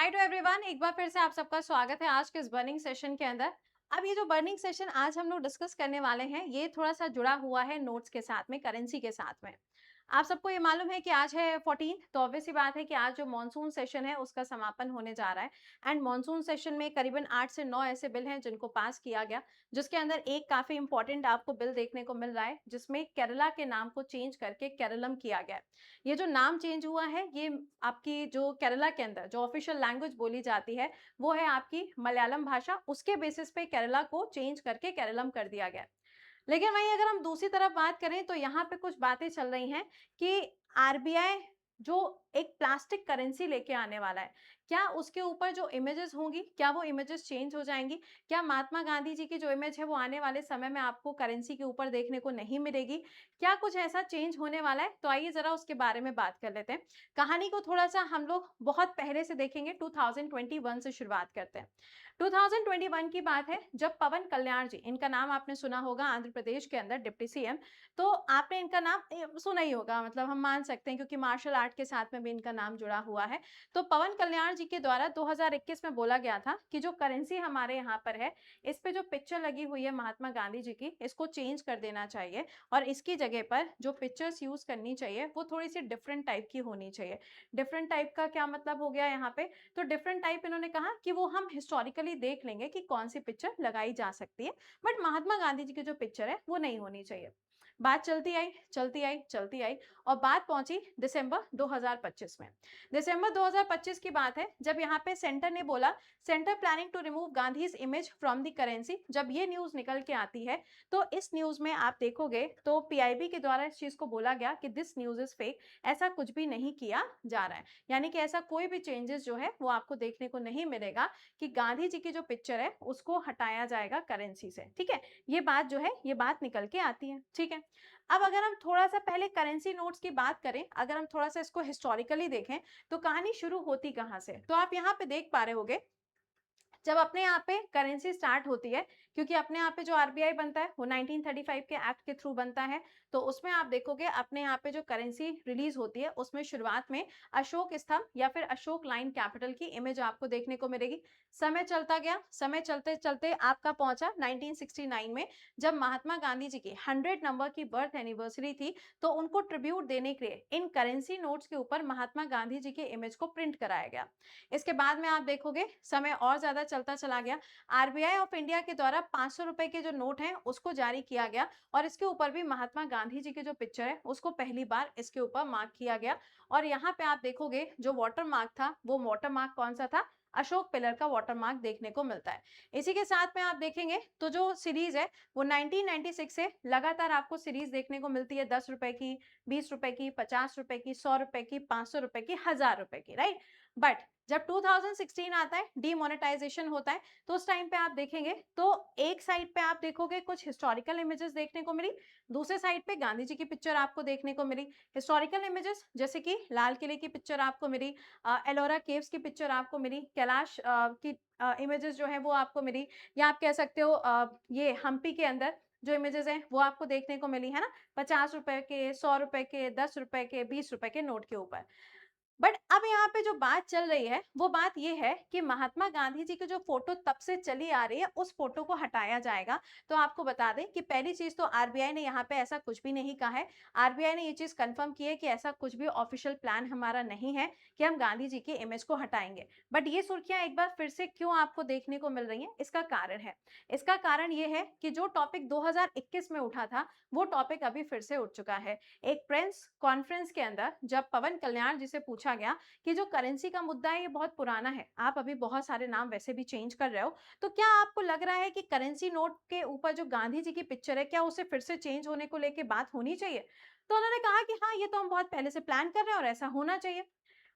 Hi to everyone, एक बार फिर से आप सबका स्वागत है आज के इस बर्निंग सेशन के अंदर। अब ये जो बर्निंग सेशन आज हम लोग डिस्कस करने वाले हैं, ये थोड़ा सा जुड़ा हुआ है नोट्स के साथ में, करेंसी के साथ में। आप सबको ये मालूम है कि आज है 14, तो ऑब्वियस सी बात है कि आज जो मॉनसून सेशन है उसका समापन होने जा रहा है। एंड मॉनसून सेशन में करीबन 8 से 9 ऐसे बिल हैं जिनको पास किया गया, जिसके अंदर एक काफी इंपॉर्टेंट आपको बिल देखने को मिल रहा है, जिसमें केरला के नाम को चेंज करके केरलम किया गया है। ये जो नाम चेंज हुआ है, ये आपकी जो केरला के अंदर जो ऑफिशियल लैंग्वेज बोली जाती है, वो है आपकी मलयालम भाषा। उसके बेसिस पे केरला को चेंज करके केरलम कर दिया गया। लेकिन वहीं अगर हम दूसरी तरफ बात करें तो यहाँ पे कुछ बातें चल रही हैं कि आरबीआई जो एक प्लास्टिक करेंसी लेके आने वाला है, क्या उसके ऊपर जो इमेजेस होंगी, क्या वो इमेजेस चेंज हो जाएंगी? क्या महात्मा गांधी जी की जो इमेज है वो आने वाले समय में आपको करेंसी के ऊपर देखने को नहीं मिलेगी? क्या कुछ ऐसा चेंज होने वाला है? तो आइए जरा उसके बारे में बात कर लेते हैं। कहानी को थोड़ा सा हम लोग बहुत पहले से देखेंगे, 2021 से शुरुआत करते हैं। 2021 की बात है, जब पवन कल्याण जी, इनका नाम आपने सुना होगा, आंध्र प्रदेश के अंदर डिप्टी सीएम। तो आपने इनका नाम सुना ही होगा, मतलब हम मान सकते हैं, क्योंकि मार्शल आर्ट के साथ में भी इनका नाम जुड़ा हुआ है। तो पवन कल्याण जी के द्वारा 2021 में बोला गया था कि जो करेंसी हमारे यहाँ पर है, इस पे जो पिक्चर लगी हुई है महात्मा गांधी जी की, इसको चेंज कर देना चाहिए और इसकी जगह पर जो पिक्चर्स यूज करनी चाहिए वो थोड़ी सी डिफरेंट टाइप की होनी चाहिए। डिफरेंट टाइप का क्या मतलब हो गया यहाँ पे? तो डिफरेंट टाइप इन्होंने कहा कि वो हम हिस्टोरिकली देख लेंगे कि कौन सी पिक्चर लगाई जा सकती है, बट महात्मा गांधी जी की जो पिक्चर है वो नहीं होनी चाहिए। बात चलती आई, चलती आई, चलती आई और बात पहुंची दिसंबर 2025 में। दिसंबर 2025 की बात है, जब यहाँ पे सेंटर ने बोला, centre planning to remove Gandhi's image from the currency. जब ये न्यूज निकल के आती है, तो इस न्यूज में आप देखोगे तो पीआईबी के द्वारा इस चीज को बोला गया कि दिस न्यूज इज फेक, ऐसा कुछ भी नहीं किया जा रहा है। यानी कि ऐसा कोई भी चेंजेस जो है वो आपको देखने को नहीं मिलेगा कि गांधी जी की जो पिक्चर है उसको हटाया जाएगा करेंसी से। ठीक है, ये बात जो है, ये बात निकल के आती है। ठीक है, अब अगर हम थोड़ा सा पहले करेंसी नोट्स की बात करें, अगर हम थोड़ा सा इसको हिस्टोरिकली देखें, तो कहानी शुरू होती कहां से? तो आप यहाँ पे देख पा रहे होगे, जब अपने यहाँ पे करेंसी स्टार्ट होती है, क्योंकि अपने यहाँ पे जो आरबीआई बनता है वो 1935 के एक्ट के थ्रू बनता है, तो उसमें आप देखोगे अपने यहाँ पे जो करेंसी रिलीज होती है उसमें शुरुआत में अशोक स्तंभ या फिर अशोक लाइन कैपिटल की इमेज आपको देखने को मिलेगी। समय चलता गया, समय चलते चलते आपका पहुंचा 1969 में, जब महात्मा गांधी जी की 100 नंबर की बर्थ एनिवर्सरी थी, तो उनको ट्रिब्यूट देने के लिए इन करेंसी नोट्स के ऊपर महात्मा गांधी जी के इमेज को प्रिंट कराया गया। इसके बाद में आप देखोगे समय और ज्यादा चलता चला गया। आरबीआई ऑफ इंडिया के द्वारा 500 रुपए के जो नोट हैं उसको जारी किया गया और इसके ऊपर भी महात्मा गांधी जी की जो पिक्चर है उसको पहली बार इसके ऊपर मार्क किया गया। और यहाँ पे आप देखोगे जो वाटर मार्क था, वो वाटर मार्क कौन सा था? अशोक पिलर का वाटर मार्क देखने को मिलता है। इसी के साथ में आप देखेंगे तो जो सीरीज है वो 1996 से लगातार आपको सीरीज देखने को मिलती है, 10 रुपए की, 20 रुपए की, 50 रुपए की, 100 रुपए की, 500 रुपए की, 1000 रुपए की, राइट। बट जब 2016 आता है, डीमोनेटाइजेशन होता है, तो उस टाइम पे आप देखेंगे तो एक साइड पे आप देखोगे कुछ हिस्टोरिकल इमेजेस देखने को मिली, दूसरे साइड पे गांधी जी की पिक्चर आपको देखने को मिली। हिस्टोरिकल इमेजेस जैसे कि लाल किले की पिक्चर आपको मिली, एलोरा केव्स की पिक्चर आपको मिली, कैलाश की इमेजेस जो है वो आपको मिली, या आप कह सकते हो ये हम्पी के अंदर जो इमेजेस हैं वो आपको देखने को मिली है ना, 50 रुपए के, 100 रुपए के, 10 रुपए के, 20 रुपए के नोट के ऊपर। बट अब यहाँ पे जो बात चल रही है वो बात ये है कि महात्मा गांधी जी की जो फोटो तब से चली आ रही है उस फोटो को हटाया जाएगा। तो आपको बता दें कि पहली चीज तो आरबीआई ने यहाँ पे ऐसा कुछ भी नहीं कहा है। आरबीआई ने ये चीज कंफर्म की है कि ऐसा कुछ भी ऑफिशियल प्लान हमारा नहीं है कि हम गांधी जी की इमेज को हटाएंगे। बट ये सुर्खियां एक बार फिर से क्यों आपको देखने को मिल रही है, इसका कारण है। इसका कारण ये है कि जो टॉपिक 2021 में उठा था वो टॉपिक अभी फिर से उठ चुका है। एक प्रेस कॉन्फ्रेंस के अंदर जब पवन कल्याण जी से पूछा गया कि जो करेंसी का मुद्दा है ये बहुत पुराना है, आप अभी बहुत सारे नाम वैसे भी चेंज कर रहे हो, तो क्या आपको लग रहा है कि करेंसी नोट के ऊपर जो गांधी जी की पिक्चर है, क्या उसे फिर से चेंज होने को लेके बात होनी चाहिए? तो उन्होंने कहा कि हाँ, ये तो हम बहुत पहले से प्लान कर रहे हैं और ऐसा होना चाहिए।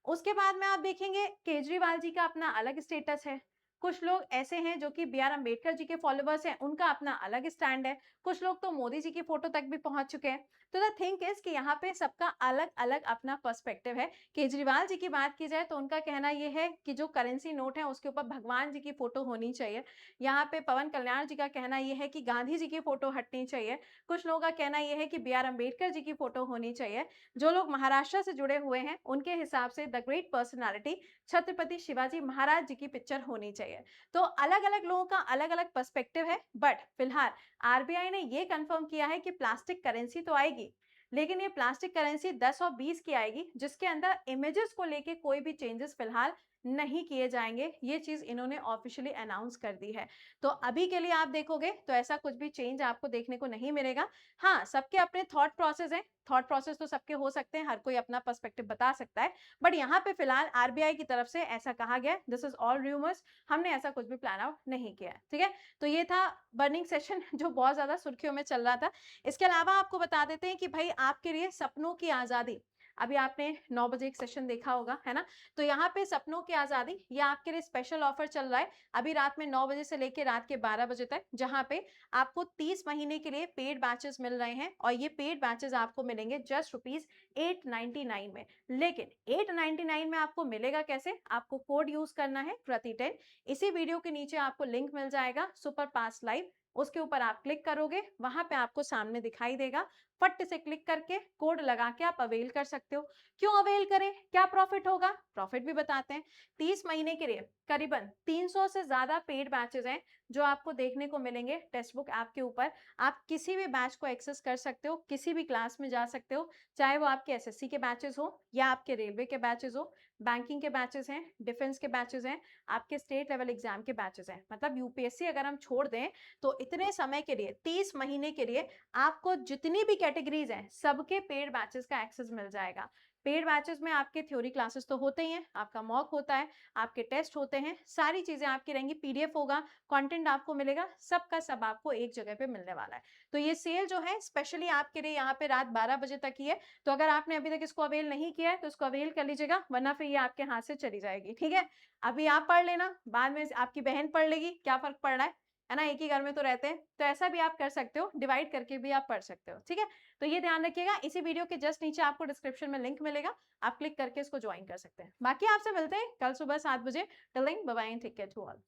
उसके बाद में आप देखेंगे केजरीवाल जी का अपना अलग स्टेटस है। कुछ लोग ऐसे हैं जो कि बी आर अम्बेडकर जी के फॉलोवर्स हैं, उनका अपना अलग स्टैंड है। कुछ लोग तो मोदी जी की फोटो तक भी पहुंच चुके हैं। तो द थिंक इज कि यहाँ पे सबका अलग अलग अपना पर्सपेक्टिव है। केजरीवाल जी की बात की जाए तो उनका कहना ये है कि जो करेंसी नोट है उसके ऊपर भगवान जी की फोटो होनी चाहिए। यहाँ पे पवन कल्याण जी का कहना ये है कि गांधी जी की फोटो हटनी चाहिए। कुछ लोगों का कहना ये है कि बी आर अम्बेडकर जी की फोटो होनी चाहिए। जो लोग महाराष्ट्र से जुड़े हुए हैं उनके हिसाब से the great personality Chhatrapati Shivaji Maharaj ji की पिक्चर होनी चाहिए। तो अलग अलग लोगों का अलग अलग पर्सपेक्टिव है, बट फिलहाल आरबीआई ने ये कंफर्म किया है कि प्लास्टिक करेंसी तो आएगी, लेकिन ये प्लास्टिक करेंसी 10 और 20 की आएगी, जिसके अंदर इमेजेस को लेके कोई भी चेंजेस फिलहाल नहीं किए जाएंगे। ये चीज इन्होंने ऑफिशियली अनाउंस कर दी है। तो अभी के लिए आप देखोगे तो ऐसा कुछ भी चेंज आपको देखने को नहीं मिलेगा। हाँ, सबके अपने थॉट प्रोसेस हैं, थॉट प्रोसेस तो सबके हो सकते हैं, हर कोई अपना पर्सपेक्टिव बता सकता है, बट यहाँ पे फिलहाल आरबीआई की तरफ से ऐसा कहा गया, दिस इज ऑल रूमर्स, हमने ऐसा कुछ भी प्लान आउट नहीं किया है। ठीक है, तो ये था बर्निंग सेशन जो बहुत ज्यादा सुर्खियों में चल रहा था। इसके अलावा आपको बता देते हैं कि भाई आपके लिए सपनों की आजादी, अभी आपने 9 बजे एक सेशन देखा होगा, है ना? तो यहाँ पे सपनों की आजादी, ये आपके लिए स्पेशल ऑफर चल रहा है अभी रात में 9 बजे से लेके रात के 12 बजे तक, जहाँ पे आपको 30 महीने के लिए पेड बैचेस मिल रहे हैं, और ये पेड बैचेस आपको मिलेंगे जस्ट ₹899 में। लेकिन 899 में आपको मिलेगा कैसे? आपको कोड यूज करना है प्रति10। इसी वीडियो के नीचे आपको लिंक मिल जाएगा सुपर पास लाइव, उसके ऊपर आप क्लिक करोगे, वहां पे आपको सामने दिखाई देगा, फट से क्लिक करके कोड लगा के आप अवेल कर सकते हो। क्यों अवेल करें, क्या प्रॉफिट होगा, प्रॉफिट भी बताते हैं। 30 महीने के लिए करीबन 300 से ज्यादा पेड बैचेस हैं जो आपको देखने को मिलेंगे टेक्स्ट बुक ऐप के ऊपर। आप किसी भी बैच को एक्सेस कर सकते हो, किसी भी क्लास में जा सकते हो, चाहे वो आपके एसएससी के बैचेस हो या आपके रेलवे के बैचेस हो, बैंकिंग के बैचेस हैं, डिफेंस के बैचेस हैं, आपके स्टेट लेवल एग्जाम के बैचेस हैं। मतलब यूपीएससी अगर हम छोड़ दें तो इतने समय के लिए 30 महीने के लिए आपको जितनी भी कैटेगरीज हैं सबके पेड बैचेस का एक्सेस मिल जाएगा। पेड बैचेस में आपके थ्योरी क्लासेस तो होते ही हैं, आपका मॉक होता है, आपके टेस्ट होते हैं, सारी चीजें आपकी रहेंगी, पीडीएफ होगा, कंटेंट आपको मिलेगा, सब का सब आपको एक जगह पे मिलने वाला है। तो ये सेल जो है स्पेशली आपके लिए यहाँ पे रात 12 बजे तक ही है। तो अगर आपने अभी तक इसको अवेल नहीं किया है तो इसको अवेल कर लीजिएगा, वरना फिर ये आपके हाथ से चली जाएगी। ठीक है, अभी आप पढ़ लेना, बाद में आपकी बहन पढ़ लेगी, क्या फर्क पड़ रहा है ना? एक ही घर में तो रहते हैं, तो ऐसा भी आप कर सकते हो, डिवाइड करके भी आप पढ़ सकते हो। ठीक है, तो ये ध्यान रखिएगा, इसी वीडियो के जस्ट नीचे आपको डिस्क्रिप्शन में लिंक मिलेगा, आप क्लिक करके इसको ज्वाइन कर सकते हैं। बाकी आपसे मिलते हैं कल सुबह 7 बजे। Till then bye bye and take care to all.